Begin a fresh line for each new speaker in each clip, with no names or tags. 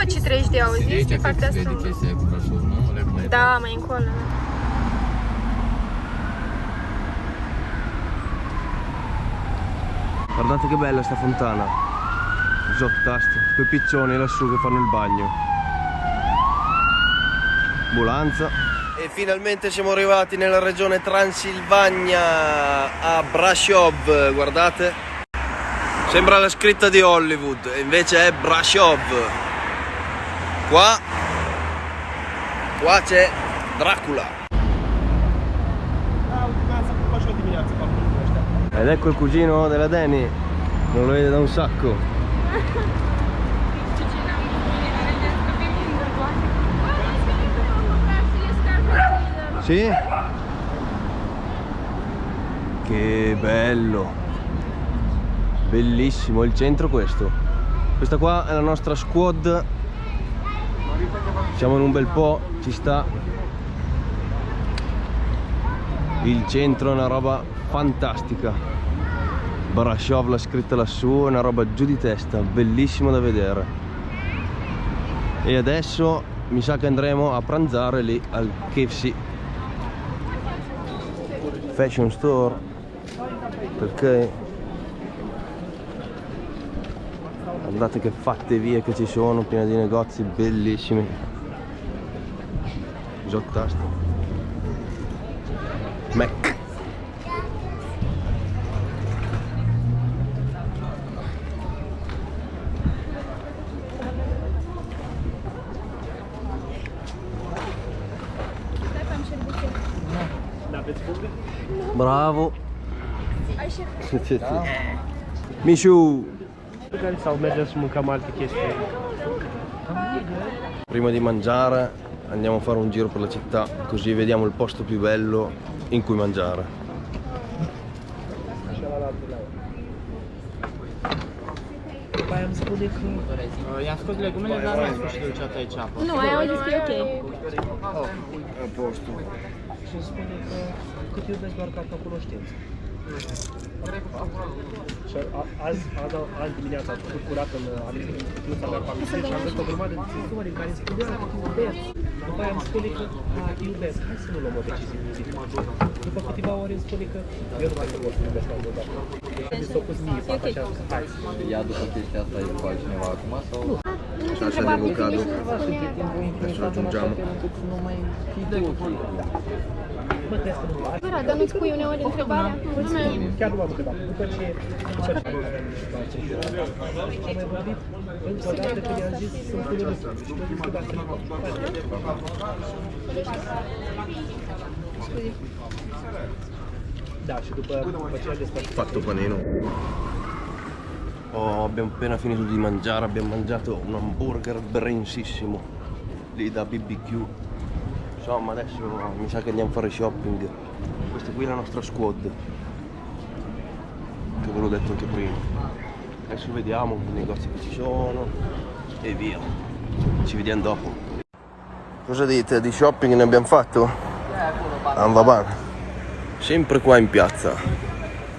ci treci de auzi, este partea asta. Da, mai încolo.
Guardate che bella sta fontana. Zottasti, quei piccioni lassù che fanno il bagno. Ambulanza. E finalmente siamo arrivati nella regione Transilvania, a Brasov, guardate. Sembra la scritta di Hollywood, e invece è Brasov. Qua c'è Dracula. Ed ecco il cugino della Dani, non lo vede da un sacco. Sì? Che bello, bellissimo il centro questo. Questa qua è la nostra squad. Siamo in un bel po', ci sta. Il centro è una roba fantastica. Brasov l'ha scritta lassù, è una roba giù di testa, bellissimo da vedere. E adesso mi sa che andremo a pranzare lì al KFC Fashion Store, perché guardate che fatte vie che ci sono, piene di negozi bellissimi. Zottasto Mac. Bravo. Mișu.
Sau mergem să mâncăm alte chestii.
Prima di mangiare andiamo a fare un giro per la città, così vediamo il posto più bello in cui mangiare.
Am spune că i-am scos legumele, dar nu am spus de ce aici apă.
Nu, aia au zis că e ok.
A posto.
Și spune că cât iubesc doar cartea cunoștință. Și azi dimineața am făcut curat în administrația mea familie și am văzut o grămadă de țesori în care îmi spunea că te iubesc. După aia îmi spune că te iubesc, hai să nu luăm o decizie pozitivă. După câteva ore îmi spune că eu nu mai trebuie să iubesc la dat. Deci s-a pus mie fata și a zis hai.
Ia după chestia asta e cu altcineva acum sau? Nu.
Așa de avocado. Adesso raggiungiamo.
Nu mai fii de ok.
Mă, trebuie să nu fac.
Dar nu-ți pui uneori întrebarea?
Chiar nu m-am întrebat. După ce am mai vorbit, încă o dată când i-am zis să-mi pune lucruri. Și m-a zis că da, să nu fac. Da, și după ce a despărțit.
Fatto panino. Oh, abbiamo appena finito di mangiare, abbiamo mangiato un hamburger brensissimo lì da BBQ. Insomma adesso mi sa che andiamo a fare shopping. Questa qui è la nostra squad, che ve l'ho detto anche prima. Adesso vediamo i negozi che ci sono e via. Ci vediamo dopo. Cosa dite? Di shopping ne abbiamo fatto? Va bene. Sempre qua in piazza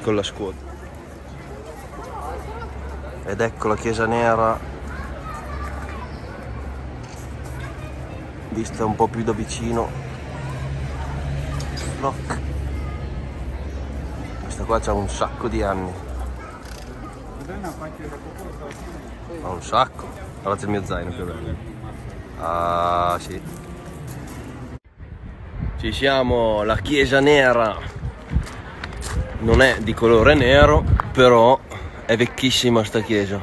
con la squad. Ed ecco la chiesa nera vista un po' più da vicino. Look. Questa qua c'ha un sacco di anni. Ha un sacco. Guardate il mio zaino che bello. Ah sì. Ci siamo, la chiesa nera non è di colore nero, però è vecchissima sta chiesa.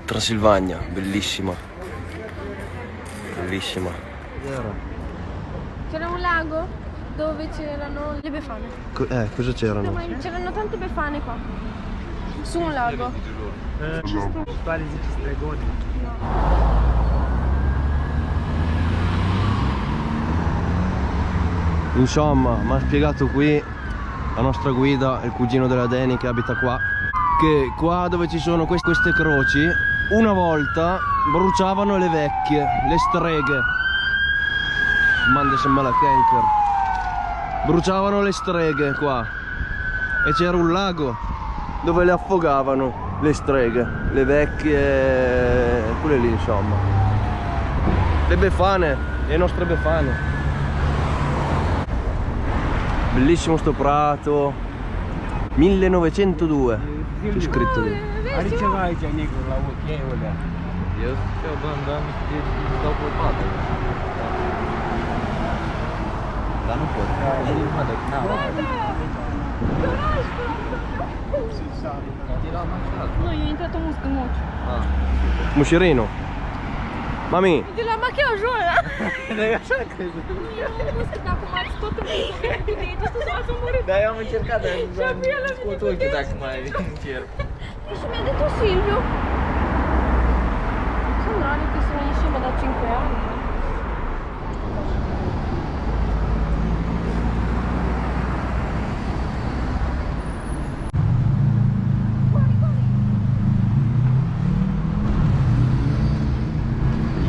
Transilvania, bellissima. Bellissima.
C'era un lago dove c'erano le befane.
Cosa c'erano?
C'erano tante befane qua. Su un lago.
Pare zici stregoni.
Insomma, mi ha spiegato qui la nostra guida, il cugino della Dani che abita qua, che qua dove ci sono queste croci, una volta bruciavano le vecchie, le streghe. Manda se malakenker. Bruciavano le streghe qua. E c'era un lago dove le affogavano le streghe, le vecchie, quelle lì insomma. Le Befane, le nostre Befane. Bellissimo sto prato. 1902. C'è scritto lì.
Are ceva aici negru la ochi, ei olea.
Eu știu, dar stau pe pat.
Dar nu pot.
Eram așa.
Nu, i-a intrat o muscă în ochi.
Muscerino. Mami,
De la machiajul ăla.
Dar e așa crezut.
Nu, muscă, dar acum ați tot învățat de aici, tu s-a omorât.
Dar eu am încercat, dar am scot ochii dacă mai încerc.
Și mi-a detto Silvio. Sono anni che sono insieme da 5 anni.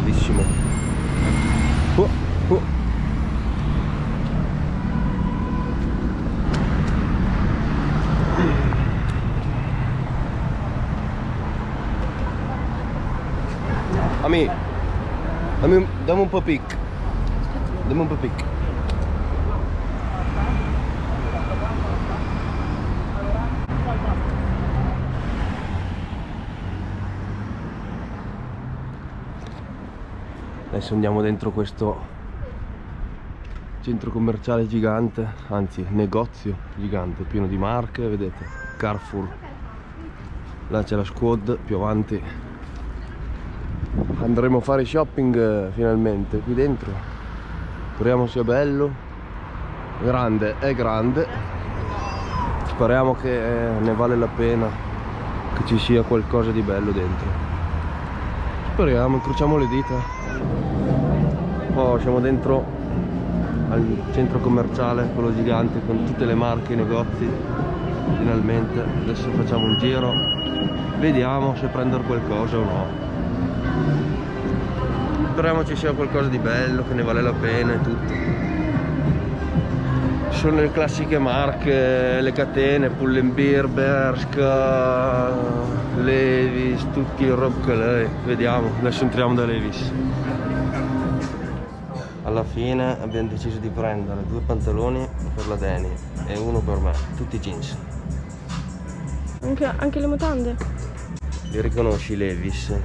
bellissimo. Ami, dammi un po' pic. Dammi un po' pic. Adesso andiamo dentro questo centro commerciale gigante, anzi negozio gigante, pieno di marche, vedete, Carrefour. Là c'è la Squad, più avanti andremo a fare shopping finalmente qui dentro. Speriamo sia bello, grande, è grande, speriamo che ne vale la pena, che ci sia qualcosa di bello dentro. Speriamo, incrociamo le dita. Oh, siamo dentro al centro commerciale, quello gigante con tutte le marche, i negozi. Finalmente, adesso facciamo un giro, vediamo se prendere qualcosa o no. Speriamo ci sia qualcosa di bello, che ne vale la pena e tutto. Ci sono le classiche marche, le catene, Pull&Bear, Bershka, Levi's, tutti il rob che lei. Vediamo, adesso entriamo da Levi's. Alla fine abbiamo deciso di prendere 2 pantaloni per la Dani e uno per me, tutti jeans.
Anche le mutande?
Li riconosci Levi's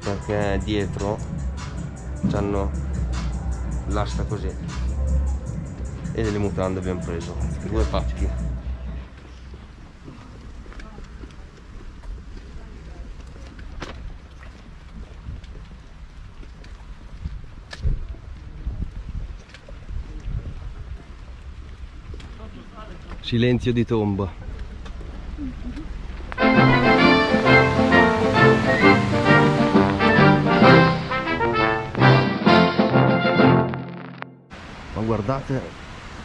perché dietro c'hanno l'asta così, e delle mutande abbiamo preso 2 pacchi. Silenzio di tomba. Ma guardate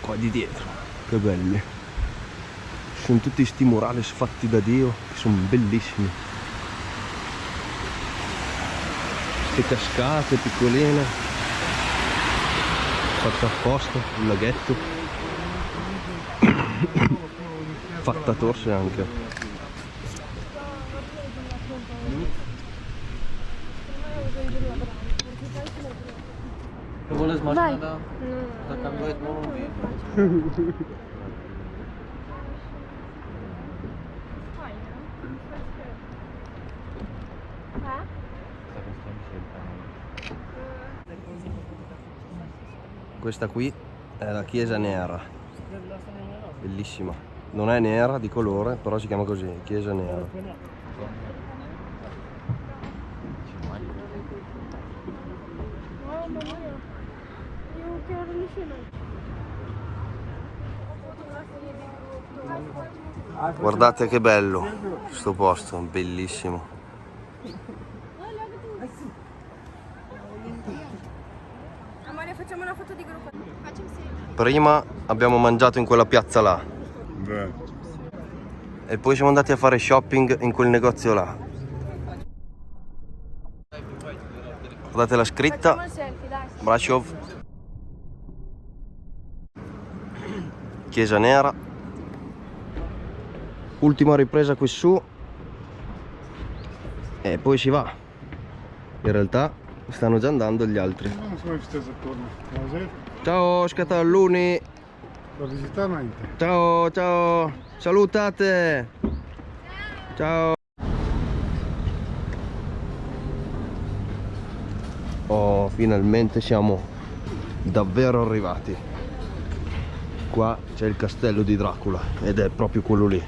qua di dietro, che belli. Ci sono tutti sti murales fatti da Dio, che sono bellissimi. Queste cascate piccoline, fatte apposta, un laghetto. Fatta torse anche.
Voleți mașina,
Vai.
da? Dacă am voie, mă rog.
Questa qui è la chiesa nera, bellissima. Non è nera di colore, però si chiama così, chiesa nera.
Mamma mia, io chiaro vicino.
Guardate che bello sto posto, bellissimo.
Amore, facciamo una foto di gruppo.
Prima abbiamo mangiato in quella piazza là. E poi siamo andati a fare shopping in quel negozio là. Guardate la scritta,
Facciamo il selfie, dai.
Brashov, chiesa nera. Ultima ripresa qui su e poi si va. In realtà Stanno già andando gli altri.
Non sono mai stesso attorno. Buonasera.
Ciao scatalluni.
La visita niente.
Ciao, ciao. Salutate. Ciao. Oh, finalmente siamo davvero arrivati. Qua c'è il castello di Dracula ed è proprio quello lì.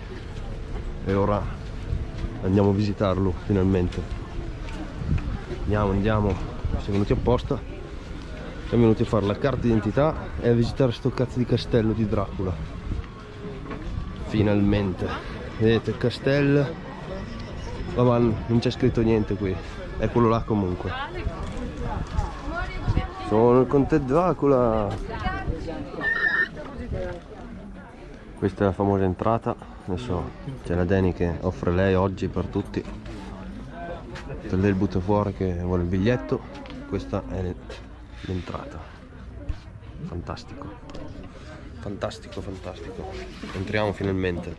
E ora andiamo a visitarlo finalmente. Andiamo. Siamo venuti apposta. Siamo venuti a fare la carta d'identità e a visitare sto cazzo di castello di Dracula. Finalmente. Vedete il castello. Ma non c'è scritto niente qui. È quello là comunque. Sono il conte Dracula. Questa è la famosa entrata. Adesso c'è la Dani che offre lei oggi per tutti. Lei butta fuori che vuole il biglietto. Questa è l'entrata. Fantastico. Fantastico. Entriamo finalmente.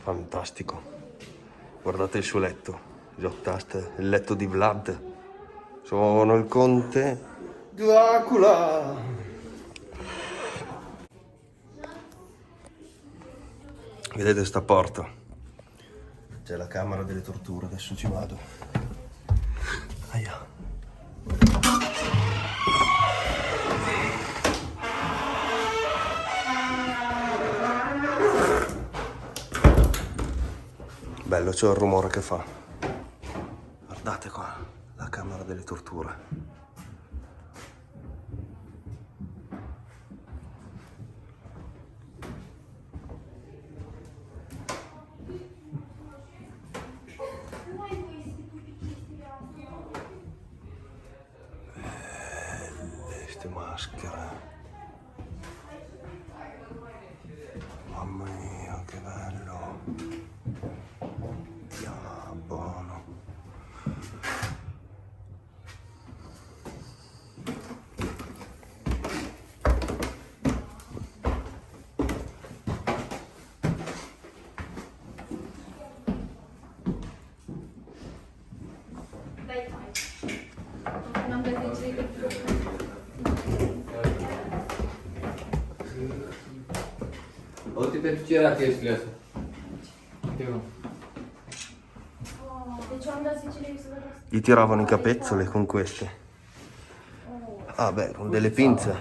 Fantastico. Guardate il suo letto. Giottaste il letto di Vlad. Sono il conte Dracula. Vedete sta porta? C'è la camera delle torture. Adesso ci vado. Aia. Bello, c'è il rumore che fa. Guardate qua, la camera delle torture. Belle ste maschere. Mamma mia, che bello. Buono.
Non decidere.
Uite pe ce chestiile astea.
Deci am dat 10 lei să vă dați.
Gli tiravano i capezzoli con queste. Ah beh, con delle pinze.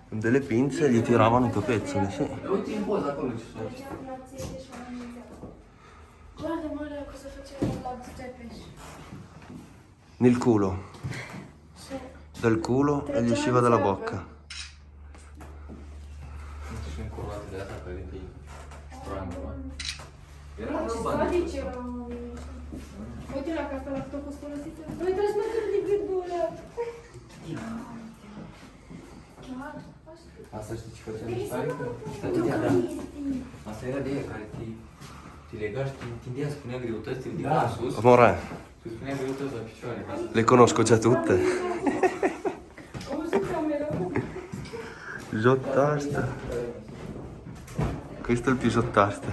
Con delle pinze gli tiravano i capezzoli, sì.
Uite în poza acolo ce sunt.
Guarda, mă, cosa faceva la Țepeș.
Nel culo. Dal culo e gli usciva dalla bocca.
Sunt curvate de asta care e strangă. Era
Ce
roba.
sadici erau. Uite la că asta la tot fost folosită. Uitați mă cât de gândură.
Asta știi ce făcea în stare? Asta era de ea care te lega și te întindea, spunea greutăți, te ridica în sus.
Amore,
Și spunea greutăți la picioare.
le conosco già tutte.
Auzi camera.
Giottasta. Questo è il più giottasta.